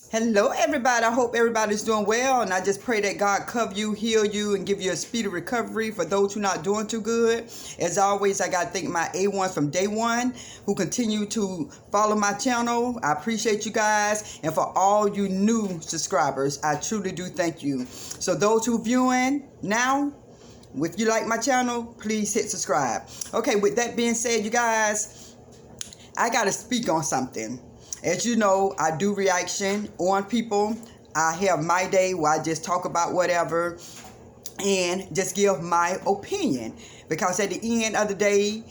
Hello, everybody. I hope everybody's doing well, and I just pray that God cover you, heal you, and give you a speedy recovery for those who are not doing too good. As always, I got to thank my A1s from day one who continue to follow my channel. I appreciate you guys, and for all you new subscribers, I truly do thank you. So those who viewing now, if you like my channel, please hit subscribe. Okay, with that being said, you guys, I got to speak on something. As you know, I do reaction on people. I have my day where I just talk about whatever and just give my opinion. Because at the end of the day,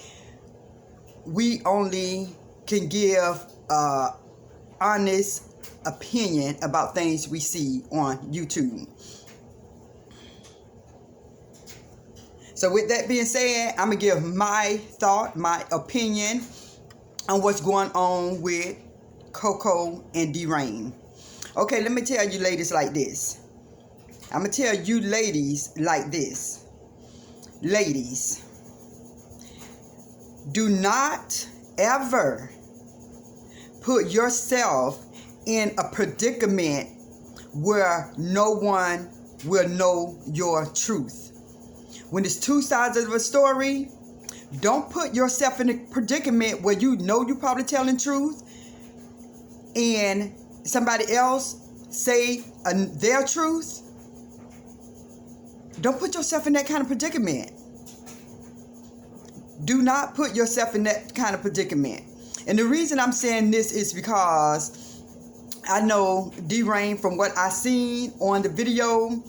we only can give honest opinion about things we see on YouTube. So with that being said, I'm going to give my thought, my opinion on what's going on with Coco and D. Okay, let me tell you ladies like this. I'm going to tell you ladies like this. Ladies, do not ever put yourself in a predicament where no one will know your truth. When there's two sides of a story, don't put yourself in a predicament where you know you're probably telling truth and somebody else say their truth. Don't put yourself in that kind of predicament. Do not put yourself in that kind of predicament. And the reason I'm saying this is because I know D. from what I seen on the video,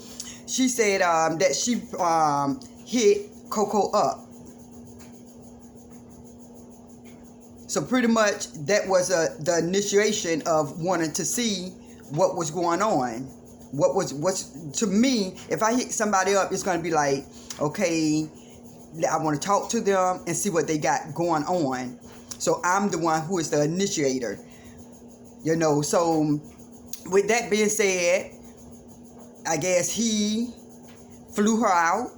she said that she hit Coco up. So pretty much that was the initiation of wanting to see what was going on. What's to me, if I hit somebody up, it's going to be like, okay, I want to talk to them and see what they got going on. So I'm the one who is the initiator. You know, so with that being said, I guess he flew her out.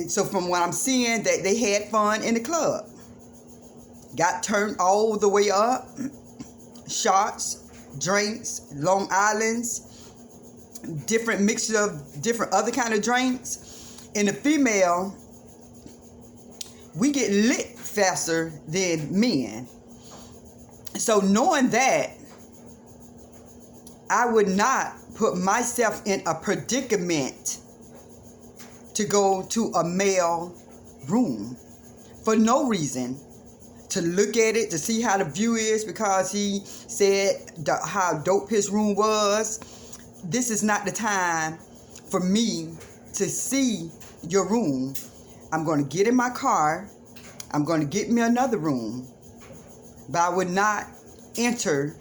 So from what I'm seeing, that they had fun in the club. Got turned all the way up. Shots, drinks, Long Islands, different mixture of different other kind of drinks. And the female, we get lit faster than men. So knowing that, I would not put myself in a predicament to go to a male room for no reason, to look at it, to see how the view is, because he said how dope his room was. This is not the time for me to see your room. I'm going to get in my car. I'm going to get me another room. But I would not enter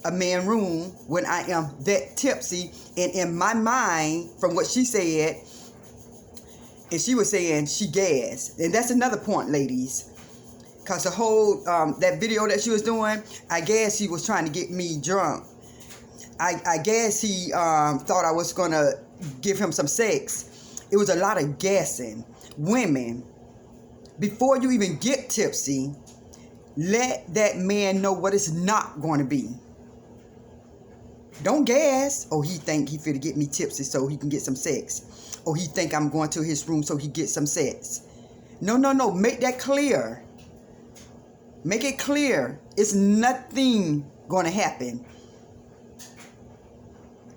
a man's room when I am that tipsy. And in my mind, from what she said, and she was saying she gassed. And that's another point, ladies. Because the whole, that video that she was doing, I guess he was trying to get me drunk. I guess he thought I was going to give him some sex. It was a lot of gassing. Women, before you even get tipsy, let that man know what it's not going to be. Don't gas. Oh, he think he finna get me tipsy so he can get some sex. Or he think I'm going to his room so he gets some sex. No. Make that clear. Make it clear. It's nothing going to happen.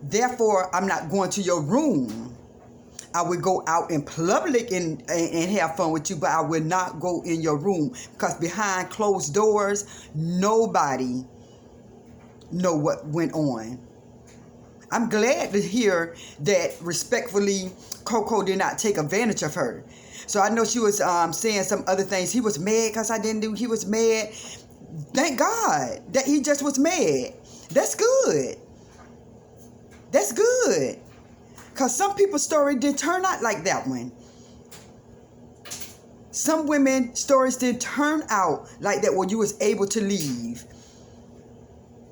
Therefore, I'm not going to your room. I would go out in public and have fun with you, but I would not go in your room. Because behind closed doors, nobody know what went on. I'm glad to hear that respectfully Coco did not take advantage of her. So I know she was saying some other things. He was mad because I didn't do. He was mad. Thank God that he just was mad. That's good. That's good. Because some people's story didn't turn out like that one. Some women's stories didn't turn out like that where you was able to leave.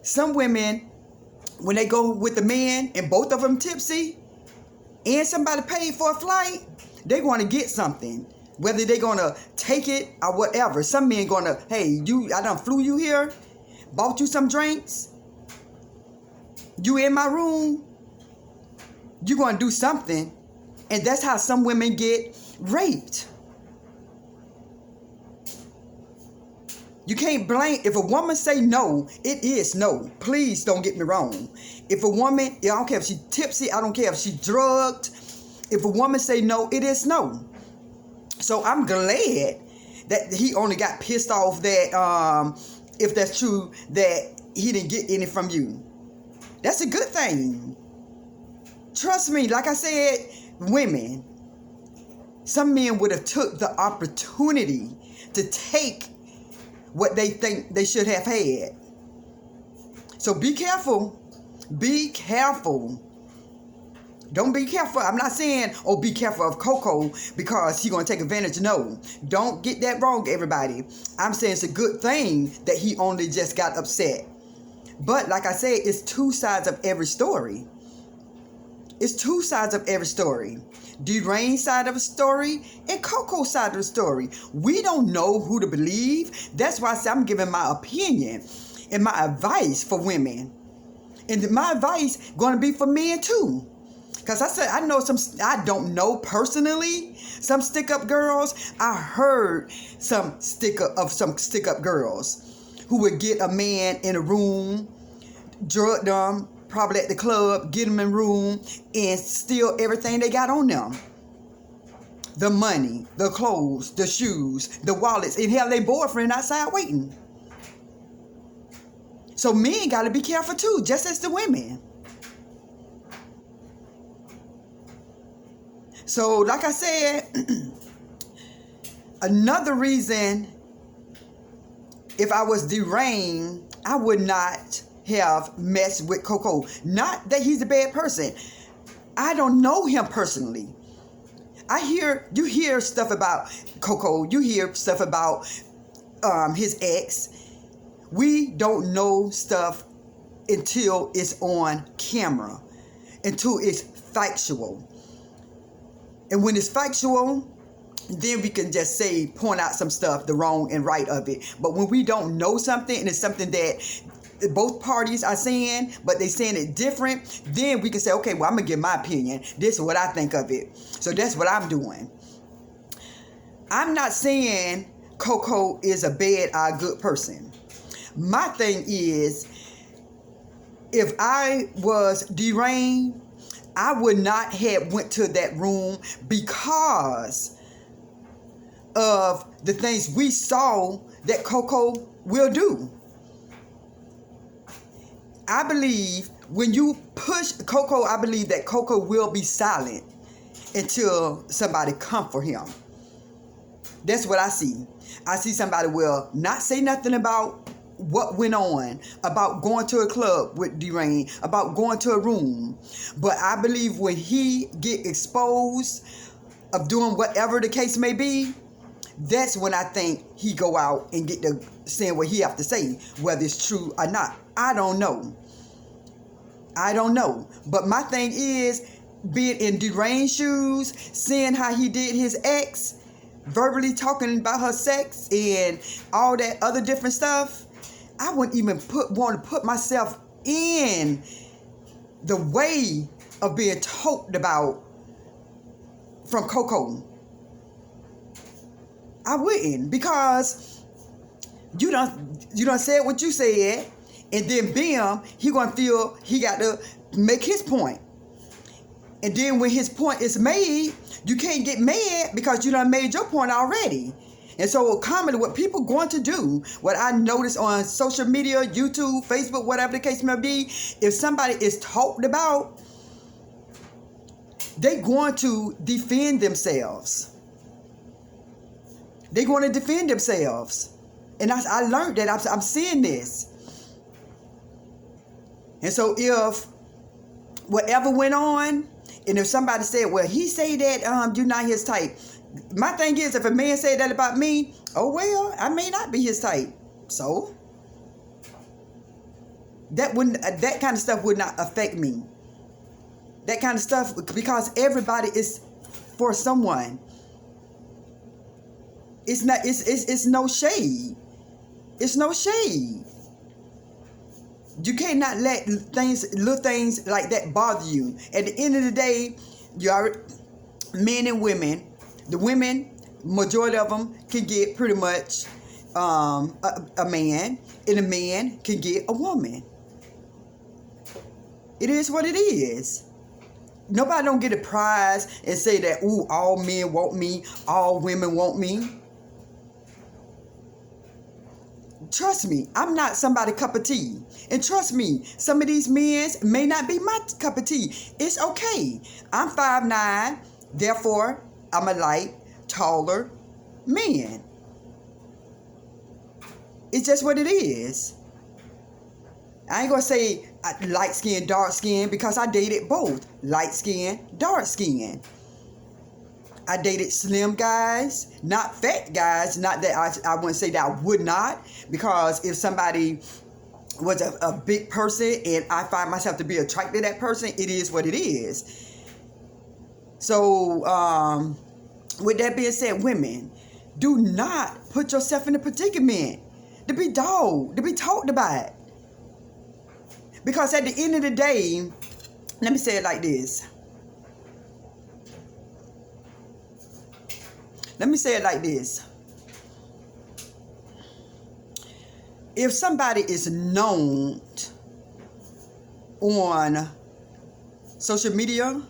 Some women, when they go with the man and both of them tipsy and somebody paid for a flight, they want to get something. Whether they're going to take it or whatever. Some men going to, hey, I done flew you here, bought you some drinks, you in my room, you're going to do something. And that's how some women get raped. You can't blame, if a woman say no, it is no. Please don't get me wrong. If a woman, I don't care if she's tipsy, I don't care if she's drugged. If a woman say no, it is no. So I'm glad that he only got pissed off that, if that's true, that he didn't get any from you. That's a good thing. Trust me, like I said, women, some men would have took the opportunity to take what they think they should have had. So be careful. Be careful. Don't be careful. I'm not saying, oh, be careful of Coco because he's going to take advantage. No. Don't get that wrong, everybody. I'm saying it's a good thing that he only just got upset. But like I said, it's two sides of every story. It's two sides of every story. D-Rain's side of the story and Coco's side of the story. We don't know who to believe. That's why I say I'm giving my opinion and my advice for women. And my advice going to be for men too. Because I said, I know some, I don't know personally, some stick-up girls. I heard some stick-up girls who would get a man in a room, drug them, probably at the club, get them in room, and steal everything they got on them. The money, the clothes, the shoes, the wallets, and hell, their boyfriend outside waiting. So men got to be careful too, just as the women. So, like I said, another reason, if I was D-Rain, I would not have messed with Coco. Not that he's a bad person. I don't know him personally. You hear stuff about Coco. You hear stuff about his ex. We don't know stuff until it's on camera, until it's factual. And when it's factual, then we can just say, point out some stuff, the wrong and right of it. But when we don't know something, and it's something that both parties are saying, but they saying it different, then we can say, okay, well, I'm going to give my opinion. This is what I think of it. So that's what I'm doing. I'm not saying Coco is a bad or a good person. My thing is, if I was D-Rain, I would not have went to that room because of the things we saw that Coco will do. I believe when you push Coco, I believe that Coco will be silent until somebody come for him. That's what I see. I see somebody will not say nothing about what went on, about going to a club with D-Rain, about going to a room. But I believe when he get exposed of doing whatever the case may be, that's when I think he go out and get to saying what he have to say, whether it's true or not. I don't know. But my thing is, being in D-Rain's shoes, seeing how he did his ex, verbally talking about her sex and all that other different stuff, I wouldn't even want to put myself in the way of being talked about from Coco. I wouldn't, because you done said what you said, and then bam, he gonna feel he got to make his point. And then when his point is made, you can't get mad because you done made your point already. And so commonly what people going to do, what I notice on social media, YouTube, Facebook, whatever the case may be, if somebody is talked about, they going to defend themselves. They're going to defend themselves. And I learned that. I'm seeing this. And so if whatever went on, and if somebody said, well, he say that you're not his type. My thing is, if a man said that about me, oh, well, I may not be his type. So that kind of stuff would not affect me. That kind of stuff, because everybody is for someone. It's no shade. It's no shade. You cannot let little things like that bother you. At the end of the day, you are men and women. The women, majority of them, can get pretty much a man, and a man can get a woman. It is what it is. Nobody don't get a prize and say that, ooh, all men want me, all women want me. Trust me, I'm not somebody's cup of tea. And trust me, some of these men may not be my cup of tea. It's okay. I'm 5'9", therefore, I'm a light, taller man. It's just what it is. I ain't gonna say light skin, dark skin, because I dated both. Light skin, dark skin. I dated slim guys, not fat guys. Not that I wouldn't say that I would not, because if somebody was a big person and I find myself to be attracted to that person, it is what it is. So, with that being said, women, do not put yourself in a predicament to be dogged, to be talked about. Because at the end of the day, let me say it like this. Let me say it like this. If somebody is known on social media,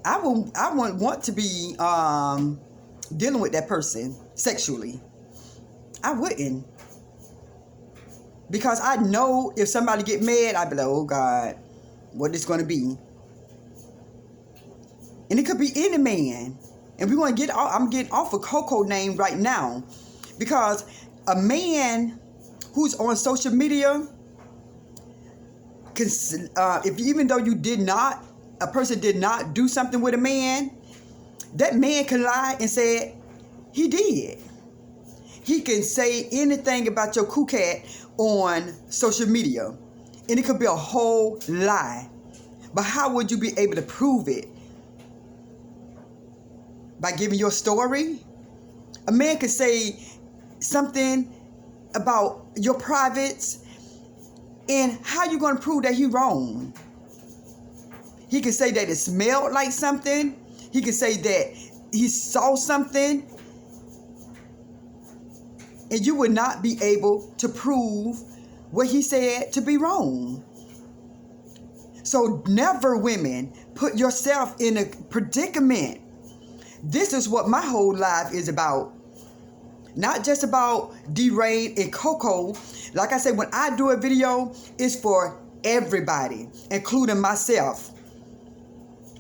I wouldn't want to be dealing with that person sexually. I wouldn't. Because I know if somebody get mad, I'd be like, oh God, what is going to be? And it could be any man. And we're going to I'm getting off of Coco name right now. Because a man who's on social media, even though a person did not do something with a man, that man can lie and say he did. He can say anything about your cat on social media, and it could be a whole lie. But how would you be able to prove it? By giving your story? A man could say something about your privates, and how you going to prove that he wrong? He can say that it smelled like something. He can say that he saw something. And you would not be able to prove what he said to be wrong. So never, women, put yourself in a predicament. This is what my whole life is about. Not just about D-Ray and Coco. Like I said, when I do a video, it's for everybody, including myself.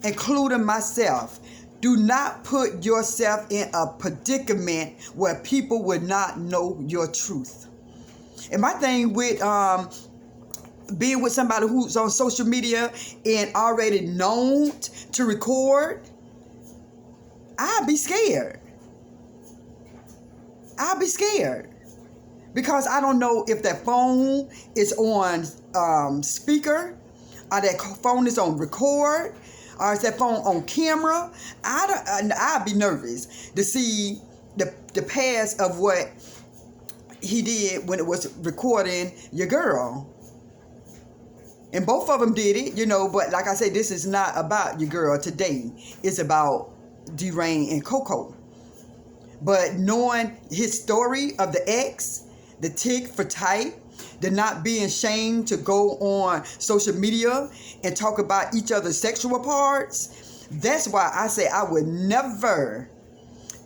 Including myself. Do not put yourself in a predicament where people would not know your truth. And my thing with being with somebody who's on social media and already known to record, I'd be scared. I'd be scared. Because I don't know if that phone is on speaker, or that phone is on record, or is that phone on camera. I'd be nervous to see the past of what he did when it was recording your girl. And both of them did it, but like I said, this is not about your girl today. It's about D-Rain and Coco. But knowing his story of the ex, the tick for tight, the not being ashamed to go on social media and talk about each other's sexual parts, that's why I say I would never,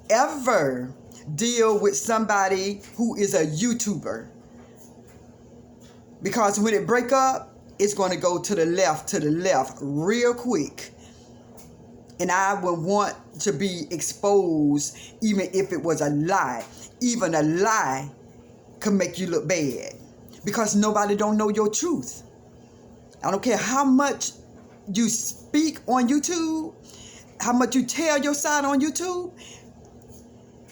ever deal with somebody who is a YouTuber. Because when it break up, it's going to go to the left real quick. And I would want to be exposed even if it was a lie. Even a lie can make you look bad. Because nobody don't know your truth. I don't care how much you speak on YouTube, how much you tell your side on YouTube,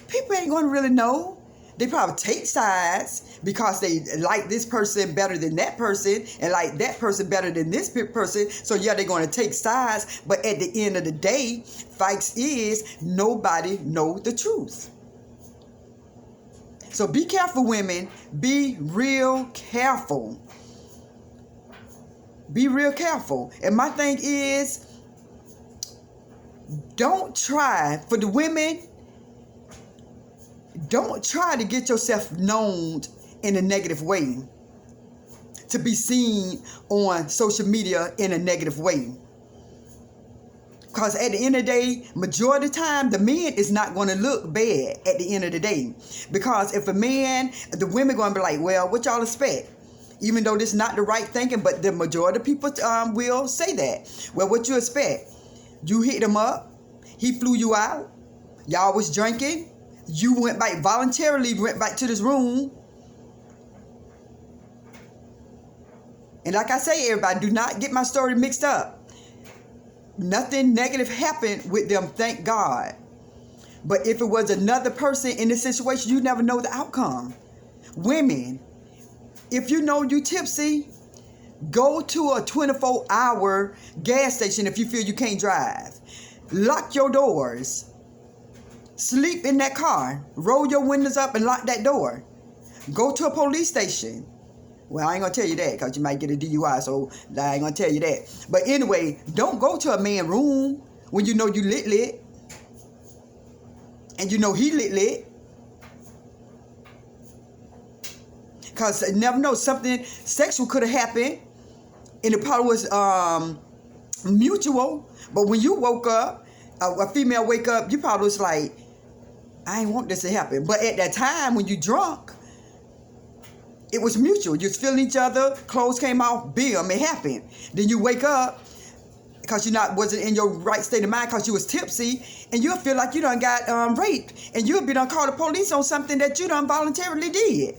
people ain't going to really know. They probably take sides because they like this person better than that person and like that person better than this person. So yeah, they're going to take sides. But at the end of the day, facts is nobody know the truth. So be careful, women. Be real careful. Be real careful. And my thing is, don't try, for the women, don't try to get yourself known in a negative way, to be seen on social media in a negative way. Because at the end of the day, majority of the time, the man is not going to look bad at the end of the day. Because if a man, the women going to be like, well, what y'all expect? Even though this is not the right thinking, but the majority of people will say that. Well, what you expect? You hit him up. He flew you out. Y'all was drinking. You went back, voluntarily went back to this room. And like I say, everybody, do not get my story mixed up. Nothing negative happened with them, thank God. But if it was another person in this situation, you never know the outcome. Women, if you know you tipsy, go to a 24-hour gas station if you feel you can't drive. Lock your doors. Sleep in that car. Roll your windows up and lock that door. Go to a police station. Well, I ain't going to tell you that because you might get a DUI, so I ain't going to tell you that. But anyway, don't go to a man's room when you know you lit. And you know he lit. Because you never know, something sexual could have happened. And it probably was mutual. But when you woke up, a female wake up, you probably was like, I ain't want this to happen. But at that time, when you drunk, it was mutual. You was feeling each other. Clothes came off. Bam, it happened. Then you wake up because you wasn't in your right state of mind because you was tipsy, and you'll feel like you done got raped, and you'll be done call the police on something that you done voluntarily did.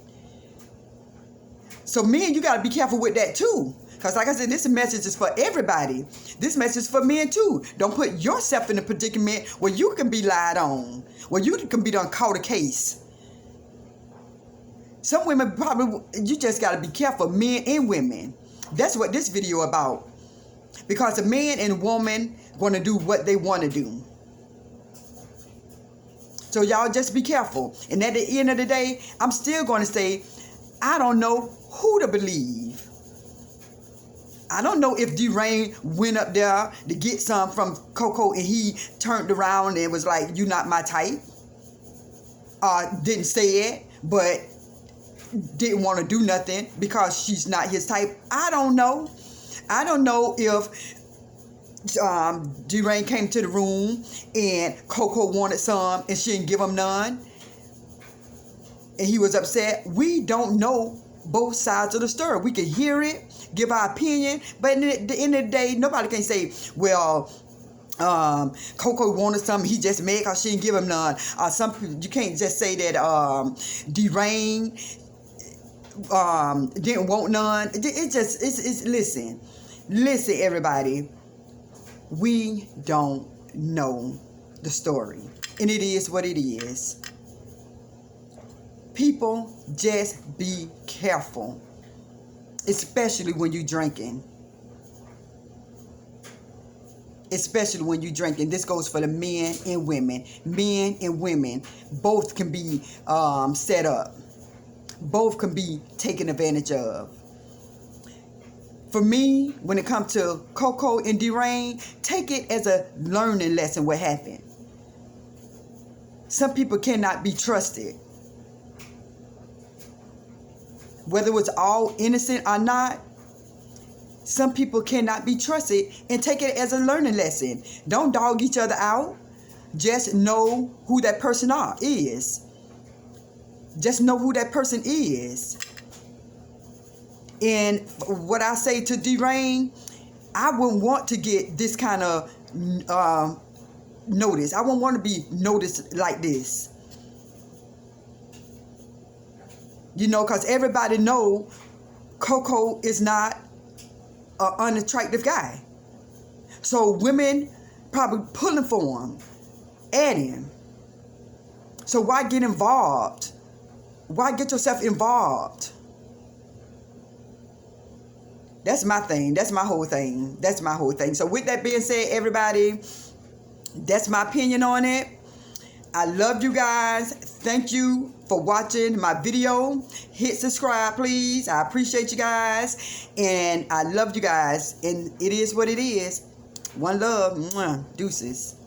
So men, you got to be careful with that too. Because like I said, this message is for everybody. This message is for men too. Don't put yourself in a predicament where you can be lied on, where you can be done caught a case. Some women probably, you just got to be careful, men and women. That's what this video about. Because a man and a woman going to do what they want to do. So y'all just be careful. And at the end of the day, I'm still going to say, I don't know who to believe. I don't know if D-Rain went up there to get some from Coco and he turned around and was like, you not my type. Didn't say it, but didn't want to do nothing because she's not his type. I don't know. I don't know if D-Rain came to the room and Coco wanted some and she didn't give him none. And he was upset. We don't know both sides of the story. We can hear it, give our opinion, but at the end of the day, nobody can say, well, Coco wanted something, he just mad because she didn't give him none. Some people, you can't just say that D-Rain didn't want none. It's listen, everybody. We don't know the story, and it is what it is. People, just be careful, especially when you're drinking. Especially when you're drinking. This goes for the men and women. Men and women both can be set up. Both can be taken advantage of. For me, when it comes to Coco and D-Rain, take it as a learning lesson what happened. Some people cannot be trusted. Whether it's all innocent or not, some people cannot be trusted, and take it as a learning lesson. Don't dog each other out. Just know who that person is. Just know who that person is. And what I say to D-Rain, I wouldn't want to get this kind of notice. I wouldn't want to be noticed like this. You know, because everybody know Coco is not an unattractive guy. So women probably pulling for him, at him. So why get involved? Why get yourself involved? That's my thing. That's my whole thing. That's my whole thing. So with that being said, everybody, that's my opinion on it. I love you guys. Thank you for watching my video. Hit subscribe, please. I appreciate you guys. And I love you guys. And it is what it is. One love. Mwah. Deuces.